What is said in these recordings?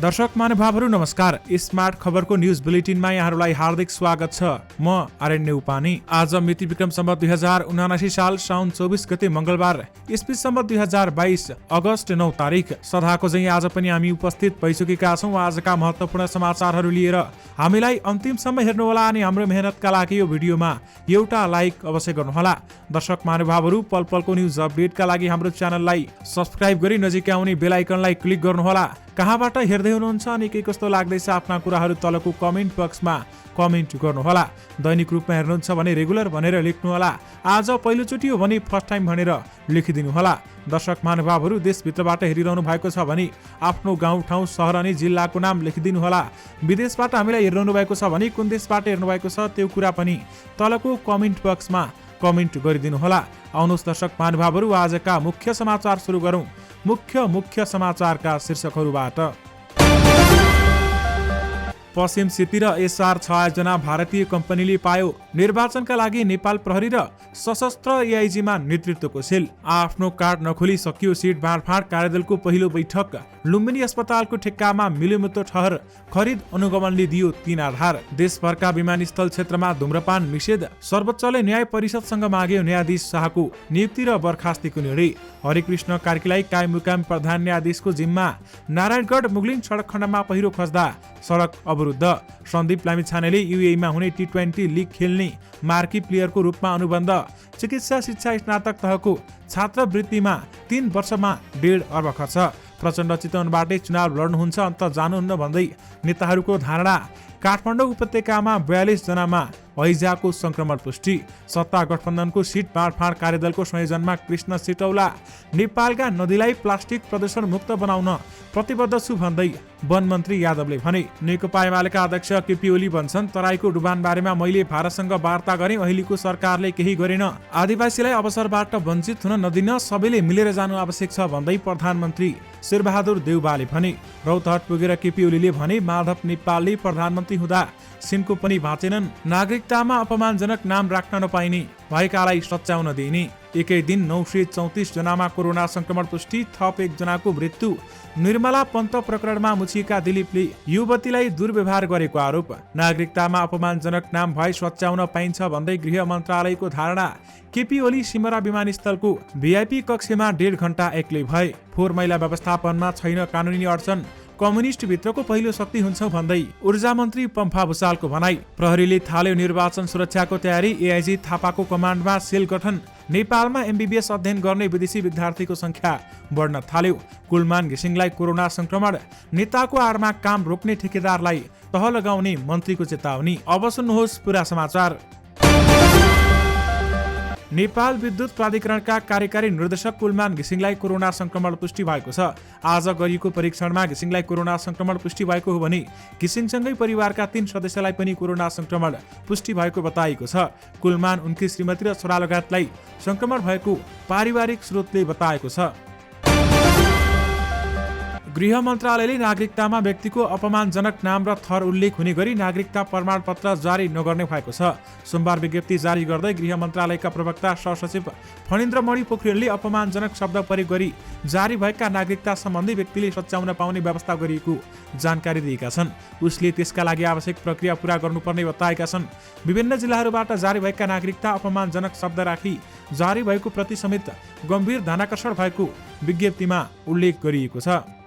दर्शक महानुभावहरू नमस्कार। स्मार्ट खबरको न्युज बुलेटिनमा यहाँहरूलाई हार्दिक स्वागत छ। म आरण्य उपानी। आज मिति विक्रम सम्वत 2079 साल साउन 24 गते मंगलबार, इस्वी सम्वत 2022 अगस्त 9 तारिक। सदाको चाहिँ आज पनि हामी उपस्थित भइसकेका छौँ आजका महत्त्वपूर्ण समाचारहरू लिएर। हामीलाई अन्तिमसम्म हेर्नुहोला अनि हाम्रो मेहनतका लागि यो भिडियोमा एउटा लाइक अवश्य गर्नुहोला। दर्शक महानुभावहरू, पल पलको न्युज अपडेटका लागि हाम्रो च्यानललाई सब्स्क्राइब गरी नजिकै आउने बेल आइकनलाई क्लिक गर्नुहोला। कहाँबाट हेर्दै हुनुहुन्छ अनि के कस्तो लाग्दैछ आफ्ना कुराहरू तलको कमेन्ट बक्समा कमेन्ट गर्नुहोला। दैनिक रूपमा हेर्नुहुन्छ भने रेगुलर भनेर लेख्नुहोला। आज पहिलोचोटि हो भने फर्स्ट टाइम भनेर लेखिदिनुहोला। दर्शक महानुभावहरू, देशभित्रबाट हेरिरहनु भएको छ भने आफ्नो गाउँ ठाउँ सहर अनि जिल्लाको नाम लेखिदिनुहोला। विदेशबाट हामीलाई हेरिरहनु भएको छ भने कुन देशबाट हेर्नु भएको छ त्यो कुरा पनि तलको कमेन्ट बक्समा कमेन्ट गरिदिनुहोला। आउनुहोस् दर्शक महानुभावहरू, आजका मुख्य समाचार सुरु गरौँ। मुख्य समाचारका शीर्षकहरूबाट। पश्चिम सिटी र एसआर 6 जना भारतीय कम्पनीले पायो। निर्वाचनका लागि नेपाल प्रहरी र सशस्त्र एआइजीमा नेतृत्वको सेल। आफ्नो कार्ड नखोली सकियो सिट बाँडफाँड कार्यदलको पहिलो बैठक। लुम्बिनी अस्पतालको ठेक्कामा मिलिमुतो ठहर। खरिद अनुगमनले दियो 3 आधार। देशभरका विमानस्थल क्षेत्रमा धुम्रपान निषेध। सर्वोच्चले न्याय परिषदसँग माग्यो न्यायाधीश शाहको नियुक्ति र बर्खास्तीको निर्णय। हरिकृष्ण कार्कीलाई कायम मुकाम प्रधान न्यायाधीशको जिम्मा। नारायणगढ मुगलिङ सडक खण्डमा पहिरो खस्दा सडक अवरुद्ध। सन्दीप लामिछानेले युएईमा हुने T20 लिग खेल्ने मार्की प्लेयरको रूपमा अनुबन्ध। चिकित्सा शिक्षा स्नातक तहको छात्रवृत्तिमा 3 वर्षमा 1.5 अर्ब खर्च। प्रचण्ड चितवनबाटै चुनाव लड्नुहुन्छ, अन्त जानुहुन्न भन्दै नेताहरूको धारणा। काठमाडौँ उपत्यकामा 42 जनामा हैजाको संक्रमण पुष्टि। सत्ता गठबन्धनको सिट बाँडफाँड कार्यदलको संयोजनमा कृष्ण सिटौला। नेपालका नदीलाई प्लास्टिक प्रदूषण मुक्त बनाउन प्रतिबद्ध छु भन्दै वन मन्त्री यादवले भने। नेकपा एमालेका अध्यक्ष केपी ओली भन्छन्, तराईको डुबान बारेमा मैले भारतसँग वार्ता गरेँ, अहिलेको सरकारले केही गरेन। आदिवासीलाई अवसरबाट वञ्चित हुन नदिन सबैले मिलेर जानु आवश्यक छ भन्दै प्रधानमन्त्री शेरबहादुर देउवाले भने। रौतहट पुगेर केपी ओलीले भने, माधव नेपालले प्रधानमन्त्री हुँदा सिनको पनि भाँचेनन्। नागरिकतामा अपमानजनक नाम राख्न नपाइने, भएकालाई सच्याउन दिइने। एकै दिन 934 जनामा कोरोना संक्रमण पुष्टि, थप 1 जनाको मृत्यु। निर्मला पन्त प्रकरणमा मुछिएका दिलीपले युवतीलाई दुर्व्यवहार गरेको आरोप। नागरिकतामा अपमानजनक नाम भए सच्याउन पाइन्छ भन्दै गृह मन्त्रालयको धारणा। केपी ओली सिमरा विमानस्थलको भिआइपी कक्षमा 1.5 घण्टा एक्लै भए। फोहोर मैला व्यवस्थापनमा छैन कानुनी अडचन। कम्युनिस्ट भित्रको पहिलो शक्ति हुन्छ भन्दै ऊर्जा मन्त्री पम्फा भुसालको भनाई। प्रहरीले थाल्यो निर्वाचन सुरक्षाको तयारी। एआइजी थापाको कमान्डमा सेल गठन। नेपालमा एमबीबीएस अध्ययन गर्ने विदेशी विद्यार्थीको संख्या बढ्न थाल्यो। कुलमान घिसिङलाई कोरोना संक्रमण। नेताको आडमा काम रोक्ने ठेकेदारलाई तह लगाउने मन्त्रीको चेतावनी। अब सुन्नुहोस् पुरा समाचार। नेपाल विद्युत प्राधिकरणका कार्यकारी निर्देशक कुलमान घिसिङलाई कोरोना संक्रमण पुष्टि भएको छ। आज गरिएको परीक्षणमा घिसिङलाई कोरोना संक्रमण पुष्टि भएको हो भने घिसिङसँगै परिवारका 3 सदस्यलाई पनि कोरोना संक्रमण पुष्टि भएको बताइएको छ। कुलमान, उनकी श्रीमती र छोरा लगायतलाई संक्रमण भएको पारिवारिक स्रोतले बताएको छ। गृह मन्त्रालयले नागरिकतामा व्यक्तिको अपमानजनक नाम र थर उल्लेख हुने गरी नागरिकता प्रमाणपत्र जारी नगर्ने भएको छ। सोमबार विज्ञप्ति जारी गर्दै गृह मन्त्रालयका प्रवक्ता सहसचिव फणीन्द्रमणि पोखरेलले अपमानजनक शब्द प्रयोग गरी जारी भएका नागरिकता सम्बन्धी व्यक्तिले सच्याउन पाउने व्यवस्था गरिएको जानकारी दिएका छन्। उसले त्यसका लागि आवश्यक प्रक्रिया पूरा गर्नुपर्ने बताएका छन्। विभिन्न जिल्लाहरूबाट जारी भएका नागरिकता अपमानजनक शब्द राखी जारी भएको प्रति समेत गम्भीर ध्यानाकर्षण भएको विज्ञप्तिमा उल्लेख गरिएको छ।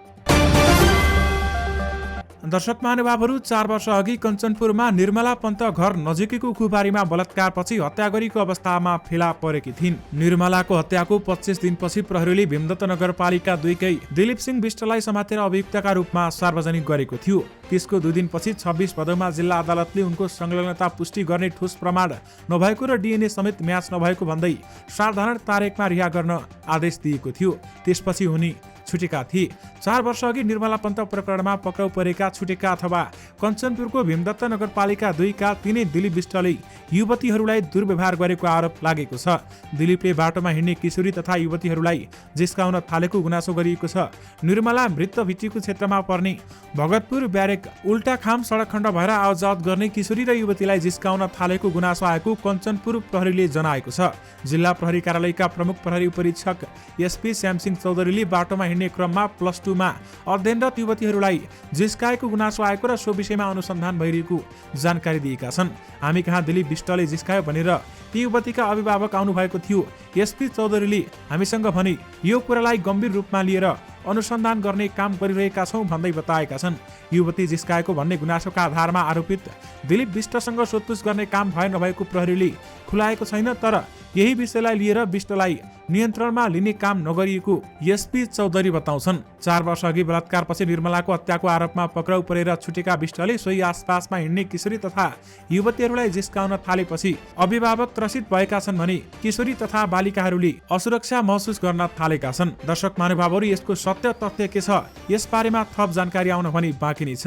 दर्शक महानुभावहरू, 4 वर्ष अघि कञ्चनपुरमा निर्मला पन्त घर नजिकैको खुबारीमा बलात्कारपछि हत्या गरेको अवस्थामा फेला परेकी थिइन्। निर्मलाको हत्याको 25 दिनपछि प्रहरीले भीमदत्त नगरपालिका 2 कै दिलीप सिंह विष्टलाई समातेर अभियुक्तका रूपमा सार्वजनिक गरेको थियो। त्यसको 2 दिनपछि 26 भदौमा जिल्ला अदालतले उनको संलग्नता पुष्टि गर्ने ठोस प्रमाण नभएको र डीएनए समेत म्याच नभएको भन्दै साधारण तारिखमा रिहा गर्न आदेश दिएको थियो। त्यसपछि उनी छुटेका थिए। 4 वर्ष अघि निर्मला पन्त प्रकरणमा पक्राउ परेका, छुटेका अथवा कञ्चनपुरको भीमदत्त नगरपालिका 2 का 3 दिलीप विष्टले युवतीहरूलाई दुर्व्यवहार गरेको आरोप लागेको छ। दिलीपले बाटोमा हिँड्ने किशोरी तथा युवतीहरूलाई जिस्काउन थालेको गुनासो गरिएको छ। निर्मला मृत भित्तिको क्षेत्रमा पर्ने भगतपुर ब्यारेक उल्टा खाम सडक खण्ड भएर आवजावत गर्ने किशोरी र युवतीलाई जिस्काउन थालेको गुनासो आएको कञ्चनपुर प्रहरीले जनाएको छ। जिल्ला प्रहरी कार्यालयका प्रमुख प्रहरी उपरीक्षक एसपी श्यामसिंह चौधरीले बाटोमा हिँड्ने क्रममा +2 मा अध्ययनरत युवतीहरूलाई जिस्काएको गुनासो आएको र सो विषयमा अनुसन्धान भइरहेको जानकारी दिएका छन्। हामी कहाँ दिलीप विष्टले जिस्कायो भनेर ती युवतीका अभिभावक आउनुभएको थियो। एसपी चौधरीले हामीसँग भने यो कुरालाई गम्भीर रूपमा लिएर अनुसन्धान गर्ने काम गरिरहेका छौँ भन्दै बताएका छन्। युवती जिस्काएको भन्ने गुनासोका आधारमा आरोपित दिलीप विष्टसँग सोधपुछ गर्ने काम भए नभएको प्रहरीले खुलाएको छैन, तर यही विषयलाई लिएर विष्टलाई नियन्त्रणमा लिने काम नगरिएको एसपी चौधरी बताउँछन्। 4 वर्ष अघि बलात्कारपछि निर्मलाको हत्याको आरोपमा पक्राउ परेर छुटेका विष्टले सोही आसपासमा हिँड्ने किशोरी तथा युवतीहरूलाई जिस्काउन थालेपछि अभिभावक त्रसित भएका छन् भने किशोरी तथा बालिकाहरूले असुरक्षा महसुस गर्न थालेका छन्। दर्शक महानुभावहरू, यसको सत्य तथ्य के छ यसबारेमा थप जानकारी आउन पनि बाँकी नै छ।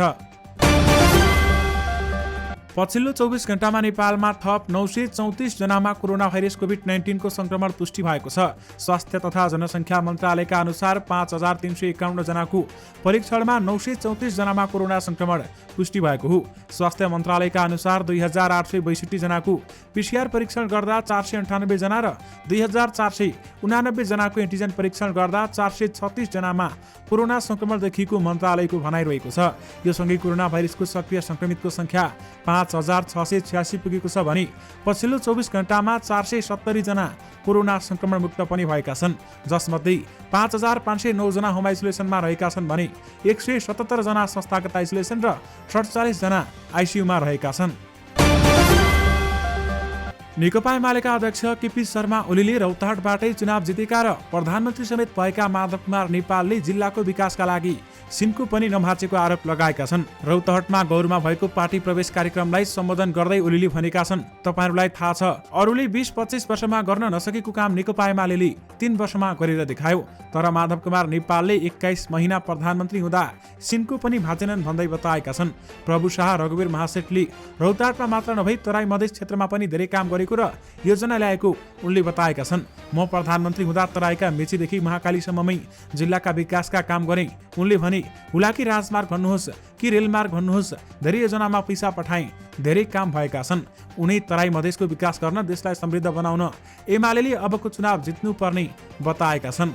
पछिल्लो 24 घण्टामा नेपालमा थप 934 जनामा कोरोना भाइरस कोभिड-19 को संक्रमण पुष्टि भएको छ। स्वास्थ्य तथा जनसङ्ख्या मन्त्रालयका अनुसार 5351 जनाको परीक्षणमा 934 जनामा कोरोना संक्रमण पुष्टि भएको हो। स्वास्थ्य मन्त्रालयका अनुसार 2862 जनाको पीसीआर परीक्षण गर्दा 498 जना र 2489 जनाको एन्टिजन परीक्षण गर्दा 436 जनामा कोरोना संक्रमण देखिएको मन्त्रालयको भनाइरहेको छ। यो सँगै कोरोना भाइरसको सक्रिय संक्रमितको संख्या 5686 पुगेको छ भने पछिल्लो 24 घण्टामा 470 जना कोरोना संक्रमण मुक्त पनि भएका छन्, जसमध्ये 5509 जना होम आइसोलेसनमा रहेका छन् भने 177 जना संस्थागत आइसोलेसन र 47 जना आइसियुमा रहेका छन्। नेकपा एमालेका अध्यक्ष केपी शर्मा ओलीले रौतहटबाटै चुनाव जितेका र प्रधानमन्त्री समेत भएका माधव कुमार नेपालले जिल्लाको विकासका लागि सिन्को पनि नभाचेको आरोप लगाएका छन्। रौतहटमा गौरमा भएको पार्टी प्रवेश कार्यक्रमलाई सम्बोधन गर्दै ओलीले भनेका छन्, तपाईहरूलाई थाहा छ अरूले 20-25 वर्षमा गर्न नसकेको काम नेकपा एमालेले 3 वर्षमा गरेर देखायो, तर माधव कुमार नेपालले 21 महिना प्रधानमन्त्री हुँदा सिन्को पनि भाचेनन् भन्दै बताएका छन्। प्रभु शाह, रघुवीर महासेठले रौतहटमा मात्र नभई तराई मधेस क्षेत्रमा पनि धेरै काम गरेको र योजना ल्याएको उनले बताएका छन्। म प्रधानमन्त्री हुँदा तराईका मेचीदेखि महाकालीसम्ममै जिल्लाका विकासका काम गरे। उनले भने हुलाकी राजमार्ग भन्नुहोस् कि रेलमार्ग भन्नुहोस्, धेरै योजनामा पैसा पठाए, धेरै काम भएका छन्। उनी तराई मधेसको विकास गर्न, देशलाई समृद्ध बनाउन एमालेले अबको चुनाव जित्नुपर्ने बताएका छन्।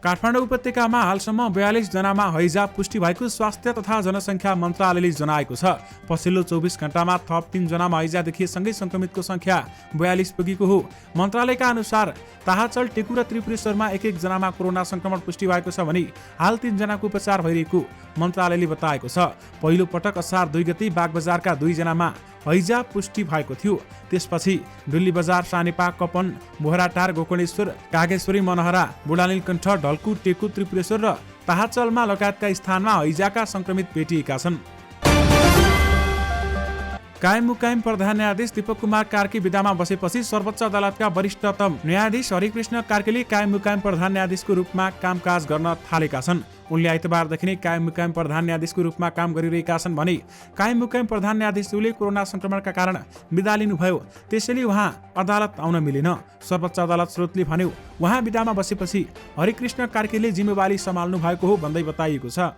काठमाडौँ उपत्यकामा हालसम्म 42 जनामा हैजा पुष्टि भएको स्वास्थ्य तथा जनसङ्ख्या मन्त्रालयले जनाएको छ। पछिल्लो 24 घण्टामा थप 3 जनामा हैजा देखिएसँगै संक्रमितको संख्या 42 पुगेको हो। मन्त्रालयका अनुसार ताहाचल, टेकु र त्रिपुरेश्वरमा 1-1 जनामा कोरोना संक्रमण पुष्टि भएको छ भने हाल 3 जनाको उपचार भइरहेको मन्त्रालयले बताएको छ। पहिलो पटक असार 2 गते बागबजारका 2 जनामा हैजा पुष्टि भएको थियो। त्यसपछि दिल्ली बजार, सानेपा, कपन, बोहराटार, गोकर्णेश्वर, कागेश्वरी, मनहरा, बुढानीलकण्ठ, ढल्कु, टेकु, त्रिपुरेश्वर र ताहाचलमा लगायतका स्थानमा हैजाका संक्रमित भेटिएका छन्। कायम मुकायम प्रधान न्यायाधीश दीपक कुमार कार्की विदामा बसेपछि सर्वोच्च अदालतका वरिष्ठतम न्यायाधीश हरिकृष्ण कार्कीले कायम मुकायम प्रधान न्यायाधीशको रूपमा कामकाज गर्न थालेका छन्। उनले आइतबारदेखि नै कायम मुकायम प्रधान न्यायाधीशको रूपमा काम गरिरहेका छन् भने कायम मुकायम प्रधान न्यायाधीशले कोरोना संक्रमणका कारण बिदा लिनुभयो, त्यसैले उहाँ अदालत आउन मिलेन। सर्वोच्च अदालत स्रोतले भन्यो, उहाँ बिदामा बसेपछि हरिकृष्ण कार्कीले जिम्मेवारी सम्हाल्नु भएको हो भन्दै बताइएको छ।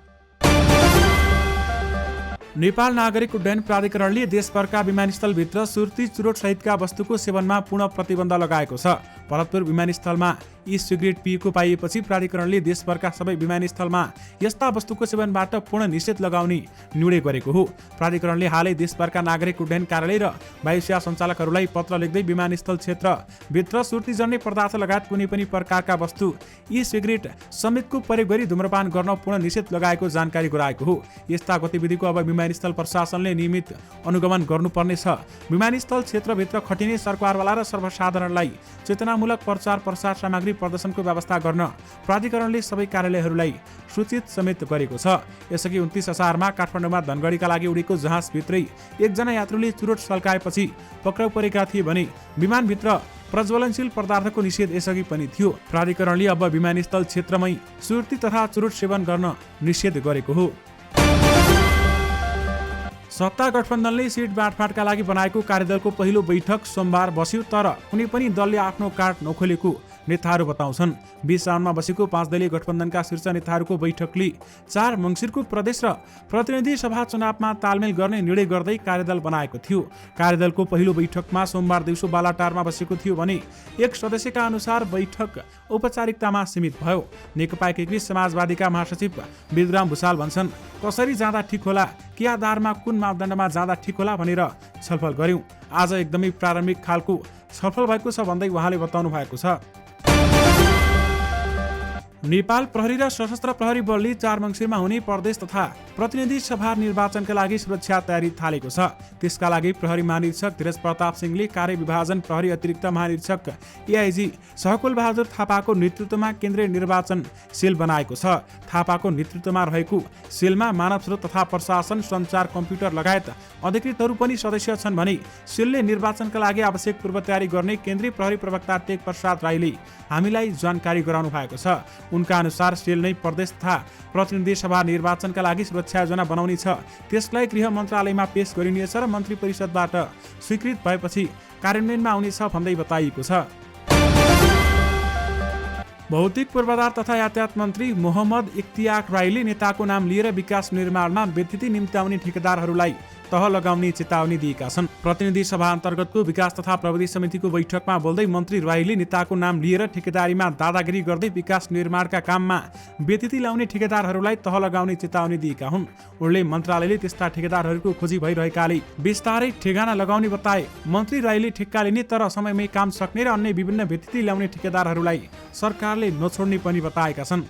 नेपाल नागरिक उड्डयन प्राधिकरणले देशभरका विमानस्थलभित्र सुर्ती, चुरोट सहितका वस्तुको सेवनमा पूर्ण प्रतिबन्ध लगाएको छ। भरतपुर विमानस्थलमा ई सिगरेट पिएको पाइएपछि प्राधिकरणले देशभरका सबै विमानस्थलमा यस्ता वस्तुको सेवनबाट पूर्ण निषेध लगाउने निर्णय गरेको हो। प्राधिकरणले हालै देशभरका नागरिक उड्डयन कार्यालय र वायुसेवा सञ्चालकहरूलाई पत्र लेख्दै विमानस्थल क्षेत्रभित्र सुर्ती जन्ने पदार्थ लगायत कुनै पनि प्रकारका वस्तु ई सिगरेट समेतको प्रयोग गरी धूम्रपान गर्न पूर्ण निषेध लगाएको जानकारी गराएको हो। यस्ता गतिविधिको अब विमानस्थल प्रशासनले नियमित अनुगमन गर्नुपर्नेछ। विमानस्थल क्षेत्रभित्र खटिने सरकारवाला र सर्वसाधारणलाई चेतनामूलक प्रचार प्रसार सामग्री प्रदर्शनको व्यवस्था गर्न प्राधिकरणले सबै कार्यालयहरूलाई सूचित समेत गरेको छ। यसअघि 29 असारमा काठमाडौँमा धनगढीका लागि उडेको जहाजभित्रै एकजना यात्रुले चुरोट सल्काएपछि पक्राउ परेका थिए भने विमानभित्र प्रज्वलनशील पदार्थको निषेध यसअघि पनि थियो। प्राधिकरणले अब विमानस्थल क्षेत्रमै सुर्ती तथा चुरोट सेवन गर्न निषेध गरेको हो। सत्ता गठबन्धनले सिट बाँडफाँडका लागि बनाएको कार्यदलको पहिलो बैठक सोमबार बस्यो, तर कुनै पनि दलले आफ्नो कार्ड नखोलेको नेताहरू बताउँछन्। 20 राउन्डमा बसेको 5 दलीय गठबन्धनका शीर्ष नेताहरूको बैठकले 4 मङ्सिरको प्रदेश र प्रतिनिधि सभा चुनावमा तालमेल गर्ने निर्णय गर्दै कार्यदल बनाएको थियो। कार्यदलको पहिलो बैठकमा सोमबार दिउँसो बालाटारमा बसेको थियो भने एक सदस्यका अनुसार बैठक औपचारिकतामा सीमित भयो। नेकपा एकीकृत समाजवादीका महासचिव विद्राम भुसाल भन्छन्, कसरी जाँदा ठिक होला, के आधारमा कुन मापदण्डमा जाँदा ठिक होला भनेर छलफल गर्यौं। आज एकदमै प्रारम्भिक खालको छलफल भएको छ भन्दै उहाँले बताउनु भएको छ। नेपाल प्रहरी र सशस्त्र प्रहरी बलले 4 मङ्सिरमा हुने प्रदेश तथा प्रतिनिधि सभा निर्वाचनका लागि सुरक्षा तयारी थालेको छ। त्यसका लागि प्रहरी महानिरीक्षक धीरज प्रताप सिंहले कार्य विभाजन प्रहरी अतिरिक्त महानिरीक्षक एआइजी सहकुल बहादुर थापाको नेतृत्वमा केन्द्रीय निर्वाचन सेल बनाएको छ। थापाको नेतृत्वमा रहेको सेलमा मानव स्रोत तथा प्रशासन, सञ्चार, कम्प्युटर लगायत अधिकृतहरू पनि सदस्य छन् भने सेलले निर्वाचनका लागि आवश्यक पूर्व तयारी गर्ने केन्द्रीय प्रहरी प्रवक्ता टेक प्रसाद राईले हामीलाई जानकारी गराउनु भएको छ। उनका अनुसार सेल नै प्रदेश तथा प्रतिनिधि सभा निर्वाचनका लागि सुरक्षा योजना बनाउने छ। त्यसलाई गृह मन्त्रालयमा पेश गरिनेछ र मन्त्री परिषदबाट स्वीकृत भएपछि कार्यान्वयनमा आउनेछ भन्दै बताइएको छ। भौतिक पूर्वाधार तथा यातायात मन्त्री मोहम्मद इख्तियार राईले नेताको नाम लिएर विकास निर्माणमा व्यतिथि निम्ति आउने ठेकेदारहरूलाई तह लगाउने चेतावनी दिएका छन्। प्रतिनिधि सभा अन्तर्गतको विकास तथा प्रविधि समितिको बैठकमा बोल्दै मन्त्री राईले नेताको नाम लिएर ठेकेदारीमा दादागिरी गर्दै विकास निर्माणका काममा व्यतिथि ल्याउने ठेकेदारहरूलाई तह लगाउने चेतावनी दिएका हुन्। उनले मन्त्रालयले त्यस्ता ठेकेदारहरूको खोजी भइरहेकाले बिस्तारै ठेगाना लगाउने बताए। मन्त्री राईले ठेक्का लिने तर समयमै काम सक्ने र अन्य विभिन्न व्यतिथि ल्याउने ठेकेदारहरूलाई सरकारले नछोड्ने पनि बताएका छन्।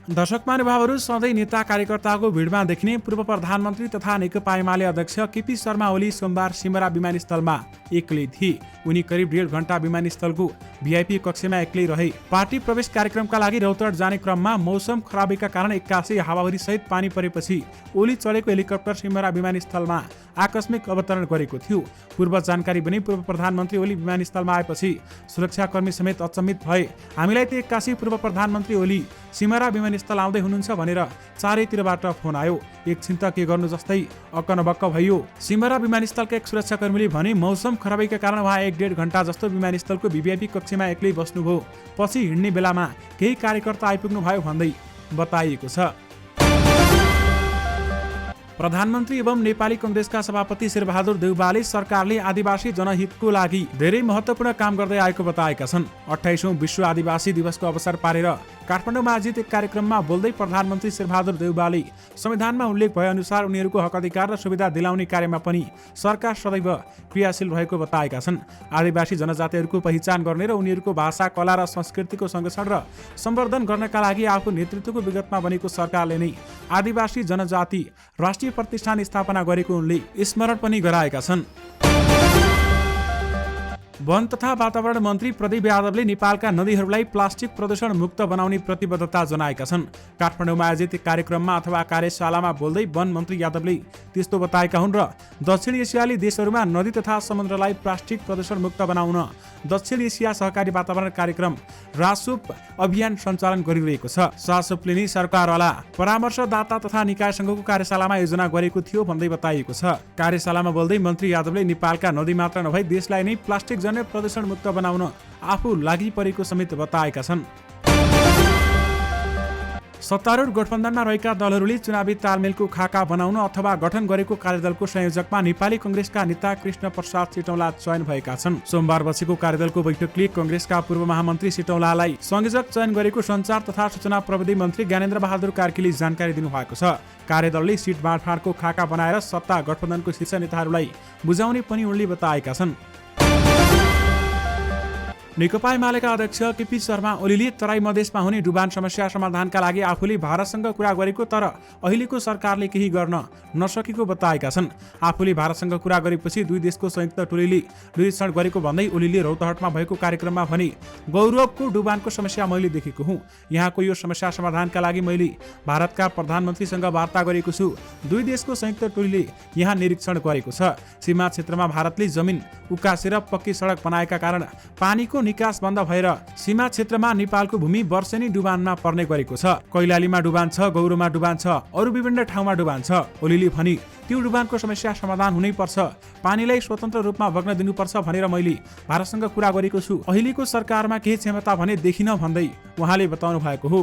दर्शक महानुभावहरू, सधैँ नेता कार्यकर्ताको भिडमा देखिने पूर्व प्रधानमन्त्री तथा नेकपा एमाले अध्यक्ष केपी शर्मा ओली सोमबार सिमरा विमानस्थलमा एक्लै थिए। उनी करिब 1.5 घण्टा विमानस्थलको भिआइपी कक्षमा एक्लै रहे। पार्टी प्रवेश कार्यक्रमका लागि रौतहट जाने क्रममा मौसम खराबीका कारण 81 हावाहुरी सहित पानी परेपछि ओली चढेको हेलिकप्टर सिमरा विमानस्थलमा आकस्मिक अवतरण गरेको थियो। पूर्व जानकारी भने पूर्व प्रधानमन्त्री ओली विमानस्थलमा आएपछि सुरक्षाकर्मी समेत अचम्मित भए। हामीलाई त 81 पूर्व प्रधानमन्त्री ओली सिमरा विमानस्थल आउँदै हुनुहुन्छ भनेर चारैतिरबाट फोन आयो। एकछिन त के गर्नु जस्तै अक्कनबक्क भइयो। सिमरा विमानस्थलका एक सुरक्षाकर्मीले भने मौसम खराबीका कारण उहाँ 1.5 घण्टा जस्तो विमानस्थलको भिभिआइपी कक्षमा एक्लै बस्नुभयो। पछि हिँड्ने बेलामा केही कार्यकर्ता आइपुग्नु भयो भन्दै बताइएको छ। प्रधानमन्त्री एवं नेपाली कांग्रेसका सभापति शेरबहादुर देउवाले सरकारले आदिवासी जनहितको लागि धेरै महत्त्वपूर्ण काम गर्दै आएको बताएका छन्। 28औं विश्व आदिवासी दिवसको अवसर पारेर काठमाडौँमा आयोजित एक कार्यक्रममा बोल्दै प्रधानमन्त्री शेरबहादुर देउवाले संविधानमा उल्लेख भए अनुसार उनीहरूको हक अधिकार र सुविधा दिलाउने कार्यमा पनि सरकार सदैव क्रियाशील रहेको बताएका छन्। आदिवासी जनजातिहरूको पहिचान गर्ने र उनीहरूको भाषा, कला र संस्कृतिको संरक्षण र सम्वर्धन गर्नका लागि आफू नेतृत्वको विगतमा बनेको सरकारले नै आदिवासी जनजाति राष्ट्रिय प्रतिष्ठान स्थापना गरेको उनले स्मरण पनि गराएका छन्। वन तथा वातावरण मन्त्री प्रदीप यादवले नेपालका नदीहरूलाई प्लास्टिक प्रदूषण मुक्त बनाउने प्रतिबद्धता जनाएका छन्। काठमाडौँमा आयोजित कार्यक्रममा अथवा कार्यशालामा बोल्दै वन मन्त्री यादवले त्यस्तो बताएका हुन् र दक्षिण एसियाली देशहरूमा नदी तथा समुद्रलाई प्लास्टिक प्रदूषण मुक्त बनाउन दक्षिण एसिया सहकारी वातावरण कार्यक्रम रासुप अभियान सञ्चालन गरिरहेको छ। रासुपले नै सरकारवाला परामर्शदाता तथा निकायसँगको कार्यशालामा आयोजना गरेको थियो भन्दै बताइएको छ। कार्यशालामा बोल्दै मन्त्री यादवले नेपालका नदी मात्र नभई देशलाई नै प्लास्टिक जन्य प्रदूषण मुक्त बनाउन आफू लागि परेको समेत बताएका छन्। सत्तारूढ गठबन्धनमा रहेका दलहरूले चुनावी तालमेलको खाका बनाउन अथवा गठन गरेको कार्यदलको संयोजकमा नेपाली कांग्रेसका नेता कृष्ण प्रसाद सिटौला चयन भएका छन्। सोमबार बसेको कार्यदलको बैठकले कांग्रेसका पूर्व महामन्त्री सिटौलालाई संयोजक चयन गरेको सञ्चार तथा सूचना प्रविधि मन्त्री ज्ञानेन्द्र बहादुर कार्कीले जानकारी दिनुभएको छ। कार्यदलले सिट बाँडफाँडको खाका बनाएर सत्ता गठबन्धनको शीर्ष नेताहरूलाई बुझाउने पनि उनले बताएका छन्। नेकपा एमालेका अध्यक्ष केपी शर्मा ओलीले तराई मधेसमा हुने डुबान समस्या समाधानका लागि आफूले भारतसँग कुरा गरेको तर अहिलेको सरकारले केही गर्न नसकेको बताएका छन्। आफूले भारतसँग कुरा गरेपछि दुई देशको संयुक्त टोलीले निरीक्षण गरेको भन्दै ओलीले रौतहटमा भएको कार्यक्रममा भने गौरवको डुबानको समस्या मैले देखेको हुँ। यहाँको यो समस्या समाधानका लागि मैले भारतका प्रधानमन्त्रीसँग वार्ता गरेको छु। दुई देशको संयुक्त टोलीले यहाँ निरीक्षण गरेको छ। सीमा क्षेत्रमा भारतले जमिन उकासेर पक्की सडक बनाएका कारण पानीको निकास बन्द भएर सीमा क्षेत्रमा नेपालको भूमि वर्षेनी डुबानमा पर्ने गरेको छ। कैलालीमा डुबान छ, गौरोमा डुबान छ, अरू विभिन्न ठाउँमा डुबान छ। ओलीले भनी त्यो डुबानको समस्या समाधान हुनै पर्छ, पानीलाई स्वतन्त्र रूपमा बग्न दिनुपर्छ भनेर मैले भारतसँग कुरा गरेको छु। अहिलेको सरकारमा केही क्षमता भने देखिन भन्दै उहाँले बताउनु भएको हो।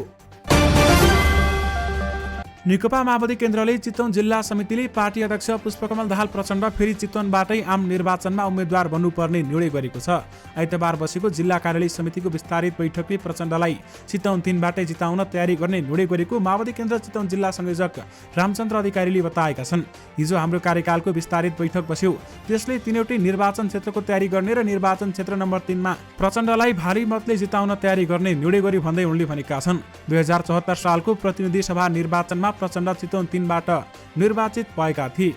नेकपा माओवादी केन्द्रले चितवन जिल्ला समितिले पार्टी अध्यक्ष पुष्पकमल दाहाल प्रचण्ड फेरि चितवनबाटै आम निर्वाचनमा उम्मेद्वार बन्नुपर्ने निर्णय गरेको छ। आइतबार बसेको जिल्ला कार्यालय समितिको विस्तारित बैठकले प्रचण्डलाई चितवन 3बाटै जिताउन तयारी गर्ने निर्णय गरेको माओवादी केन्द्र चितवन जिल्ला संयोजक रामचन्द्र अधिकारीले बताएका छन्। हिजो हाम्रो कार्यकालको विस्तारित बैठक बस्यो, त्यसले तीनवटै निर्वाचन क्षेत्रको तयारी गर्ने र निर्वाचन क्षेत्र नम्बर 3मा प्रचण्डलाई भारी मतले जिताउन तयारी गर्ने निर्णय गर्यो भन्दै उनले भनेका छन्। 2074 सालको प्रतिनिधि सभा निर्वाचनमा प्रचण्ड चितवन 3बाट निर्वाचित भएका थिए।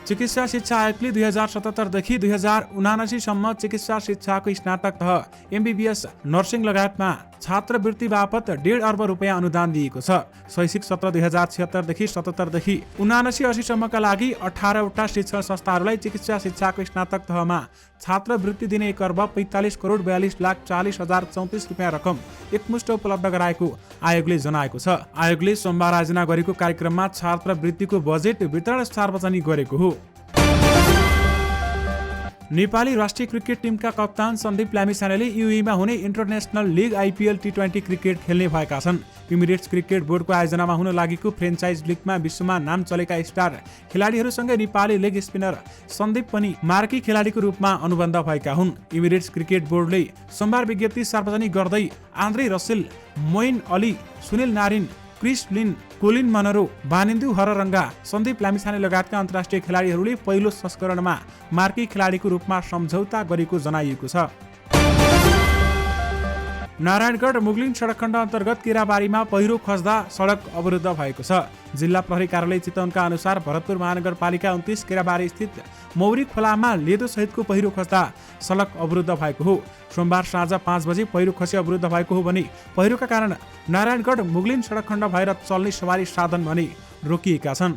चिकित्सा शिक्षा आयोगले 2077 देखि 2079 सम्म चिकित्सा शिक्षाको स्नातक तह एमबीबीएस नर्सिङ लगायतमा छात्रवृत्ति बापत 1.5 अर्ब रुपियाँ अनुदान दिएको छ। शैक्षिक सत्र 2076 देखि 77 देखि 79-80 सम्मका लागि 18वटा शिक्षण संस्थाहरूलाई चिकित्सा शिक्षाको स्नातक तहमा छात्रवृत्ति दिने 1 अर्ब 45 करोड 42 लाख 40 हजार 34 रुपियाँ रकम एकमुष्ट उपलब्ध गराएको आयोगले जनाएको छ। आयोगले सोमबार आयोजना गरेको कार्यक्रममा छात्रवृत्तिको बजेट वितरण सार्वजनिक गरेको हो। नेपाली राष्ट्रिय क्रिकेट टिमका कप्तान सन्दीप लामिछानेले युएईमा हुने इन्टरनेसनल लिग आइपीएल टी20 क्रिकेट खेल्ने भएका छन्। इमिरेट्स क्रिकेट बोर्डको आयोजनामा हुन लागेको फ्रेन्चाइज लिगमा विश्वमा नाम चलेका स्टार खेलाडीहरूसँगै नेपाली लेग स्पिनर सन्दीप पनि मार्की खेलाडीको रूपमा अनुबन्ध भएका हुन्। इमिरेट्स क्रिकेट बोर्डले सोमबार विज्ञप्ति सार्वजनिक गर्दै Andre Russell, Moeen Ali, Sunil Narine, Chris Lynn, Colin Munro, Wanindu Hasaranga, Sandeep Lamichhane लगायतका अन्तर्राष्ट्रिय खेलाडीहरूले पहिलो संस्करणमा मार्की खेलाडीको रूपमा सम्झौता गरेको जनाइएको छ। नारायणगढ मुगलिन सडक खण्ड अन्तर्गत केराबारीमा पहिरो खस्दा सडक अवरुद्ध भएको छ। जिल्ला प्रहरी कार्यालय चितवनका अनुसार भरतपुर महानगरपालिका 29 केराबारी स्थित मौरी खोलामा लेदो सहितको पहिरो खस्दा सडक अवरुद्ध भएको हो। सोमबार साँझ 5 बजे पहिरो खसी अवरुद्ध भएको हो भने पहिरोका कारण नारायणगढ मुगलिन सडक खण्ड भएर चल्ने सवारी साधन भने रोकिएका छन्।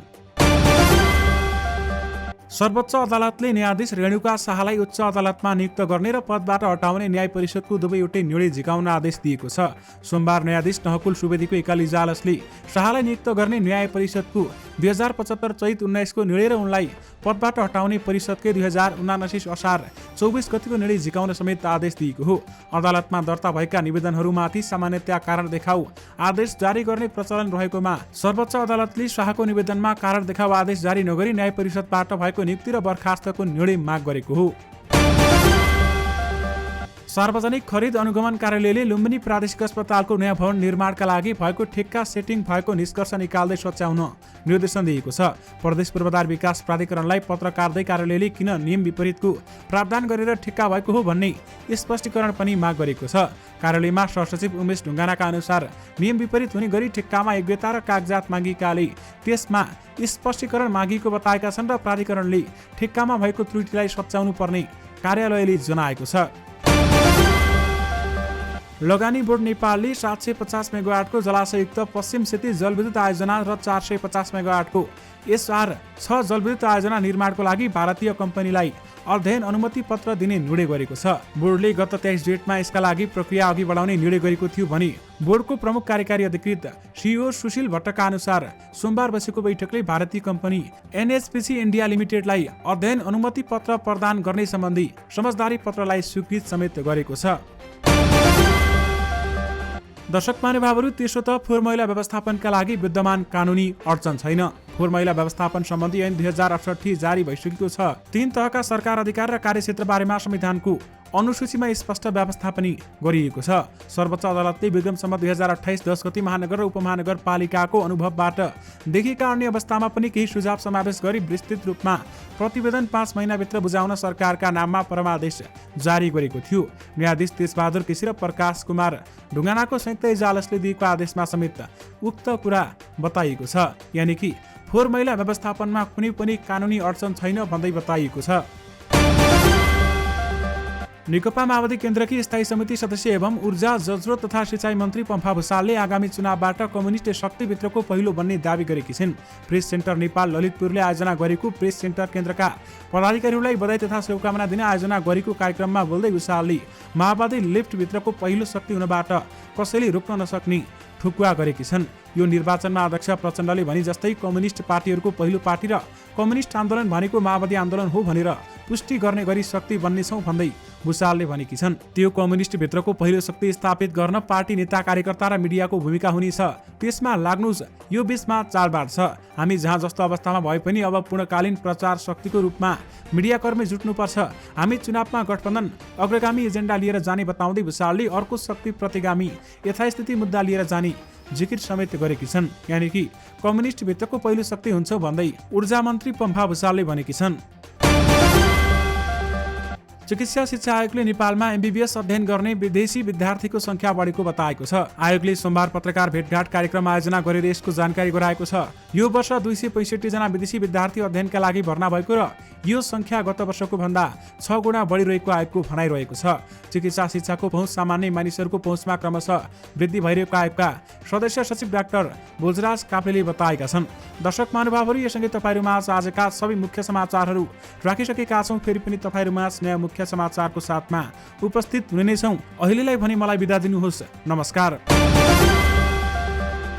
सर्वोच्च अदालतले न्यायाधीश रेणुका शाहलाई उच्च अदालतमा नियुक्त गर्ने र पदबाट हटाउने न्याय परिषदको दुवैवटै निर्णय झिकाउन आदेश दिएको छ। सोमबार न्यायाधीश नहकुल सुवेदीको एकल इजलासले शाहलाई नियुक्त गर्ने न्याय परिषदको 2075 चैत 19 को निर्णय र उनलाई पदबाट हटाउने परिषदकै 2079 असार 24 गतिको निर्णय झिकाउन समेत आदेश दिएको हो। अदालतमा दर्ता भएका निवेदनहरूमाथि सामान्यतया कारण देखाउ आदेश जारी गर्ने प्रचलन रहेकोमा सर्वोच्च अदालतले शाहको निवेदनमा कारण देखाउ आदेश जारी नगरी न्याय परिषदबाट भएको नियुक्ति र बर्खास्तको निर्णय माग गरेको हो। सार्वजनिक खरिद अनुगमन कार्यालयले लुम्बिनी प्रादेशिक अस्पतालको नयाँ भवन निर्माणका लागि भएको ठेक्का सेटिङ भएको निष्कर्ष निकाल्दै सच्याउन निर्देशन दिएको छ। प्रदेश पूर्वाधार विकास प्राधिकरणलाई पत्र काट्दै कार्यालयले किन नियम विपरीतको प्रावधान गरेर ठेक्का भएको हो भन्ने स्पष्टीकरण पनि माग गरेको छ। कार्यालयमा सहसचिव उमेश ढुङ्गानाका अनुसार नियम विपरीत हुने गरी ठेक्कामा योग्यता र कागजात मागिएकाले त्यसमा स्पष्टीकरण मागिएको बताएका छन् र प्राधिकरणले ठेक्कामा भएको त्रुटिलाई सच्याउनु पर्ने कार्यालयले जनाएको छ। लगानी बोर्ड नेपालले 750 मेगावाटको जलाशययुक्त पश्चिम सेती जलविद्युत आयोजना र 450 मेगावाटको SR6 जलविद्युत आयोजना निर्माणको लागि भारतीय कम्पनीलाई अध्ययन अनुमति पत्र दिने निर्णय गरेको छ। बोर्डले गत 23 जेठमा यसका लागि प्रक्रिया अघि बढाउने निर्णय गरेको थियो भने बोर्डको प्रमुख कार्यकारी अधिकृत CEO सुशील भट्टका अनुसार सोमबार बसेको बैठकले भारतीय कम्पनी NHPC इन्डिया लिमिटेडलाई अध्ययन अनुमति पत्र प्रदान गर्ने सम्बन्धी समझदारी पत्रलाई स्वीकृत समेत गरेको छ। दर्शक महानुभावहरू, त्यसो त फोहोर मैला व्यवस्थापनका लागि विद्यमान कानुनी अडचन छैन। फोहोर मैला व्यवस्थापन सम्बन्धी ऐन 2068 जारी भइसकेको छ। 3 तहका सरकार अधिकार र कार्यक्षेत्र बारेमा संविधानको अनुसूचीमा स्पष्ट व्यवस्थापन गरिएको छ। सर्वोच्च अदालतले विक्रम सम्वत 2028 10 गते महानगर र उपमहानगरपालिकाको अनुभवबाट देखिएका अन्य अवस्थामा पनि केही सुझाव समावेश गरी विस्तृत रूपमा प्रतिवेदन 5 महिनाभित्र बुझाउन सरकारका नाममा परमादेश जारी गरेको थियो। न्यायाधीश तेजबहादुर केसी र प्रकाश कुमार ढुङ्गानाको संयुक्त इजलासले दिएको आदेशमा समेत उक्त कुरा बताइएको छ, यानि कि फोहोर मैला व्यवस्थापनमा कुनै पनि कानुनी अडचन छैन भन्दै बताइएको छ। नेकपा माओवादी केन्द्रकी स्थायी समिति सदस्य एवं ऊर्जा जलस्रोत तथा सिँचाइ मन्त्री पम्फा भुसालले आगामी चुनावबाट कम्युनिस्ट शक्तिभित्रको पहिलो बन्ने दावी गरेकी छिन्। प्रेस सेन्टर नेपाल ललितपुरले आयोजना गरेको प्रेस सेन्टर केन्द्रका पदाधिकारीहरूलाई बधाई तथा शुभकामना दिन आयोजना गरेको कार्यक्रममा बोल्दै भुसालले माओवादी लेफ्टभित्रको पहिलो शक्ति हुनबाट कसैले रोक्न नसक्ने ठुकुवा गरेकी छन्। यो निर्वाचनमा अध्यक्ष प्रचण्डले भने जस्तै कम्युनिस्ट पार्टीहरूको पहिलो पार्टी र कम्युनिस्ट आन्दोलन भनेको माओवादी आन्दोलन हो भनेर पुष्टि गर्ने गरी शक्ति बन्नेछौँ भन्दै भुसालले भनेकी छन्। त्यो कम्युनिस्ट भित्रको पहिलो शक्ति स्थापित गर्न पार्टी नेता कार्यकर्ता र मिडियाको भूमिका हुनेछ, त्यसमा लाग्नुस्। यो बीचमा चाडबाड छ। हामी जहाँ जस्तो अवस्थामा भए पनि अब पूर्णकालीन प्रचार शक्तिको रूपमा मिडियाकर्मी जुट्नुपर्छ। हामी चुनावमा गठबन्धन अग्रगामी एजेन्डा लिएर जाने बताउँदै भुसालले अर्को शक्ति प्रतिगामी यथास्थिति मुद्दा लिएर जाने जिकिर समेत गरेकी छन्, यानि कि कम्युनिस्ट भित्रको पहिलो शक्ति हुन्छ भन्दै ऊर्जा मन्त्री पम्फा भुसालले भनेकी छन्। चिकित्सा शिक्षा आयोगले नेपालमा एमबीबीएस अध्ययन गर्ने विदेशी विद्यार्थीको संख्या बढेको बताएको छ। आयोगले सोमबार पत्रकार भेटघाट कार्यक्रम आयोजना गरेर यसको जानकारी गराएको छ। यो वर्ष 265 जना विदेशी विद्यार्थी अध्ययनका लागि भर्ना भएको र यो संख्या गत वर्षको भन्दा 6 गुणा बढिरहेको आयोगको भनाइरहेको छ। चिकित्सा शिक्षाको पहुँच सामान्य मानिसहरूको पहुँचमा क्रमशः वृद्धि भइरहेको आयोगका सदस्य सचिव डाक्टर भोजराज काफ्लेले बताएका छन्। दर्शक महानुभावहरू, यससँगै तपाईँहरूमाझ आजका सबै मुख्य समाचारहरू राखिसकेका छौँ। फेरि पनि तपाईँहरूमाझ नयाँ मुख्य समाचारको साथमा उपस्थित हुने नै छौँ। अहिलेलाई भने मलाई बिदा दिनुहोस्। नमस्कार।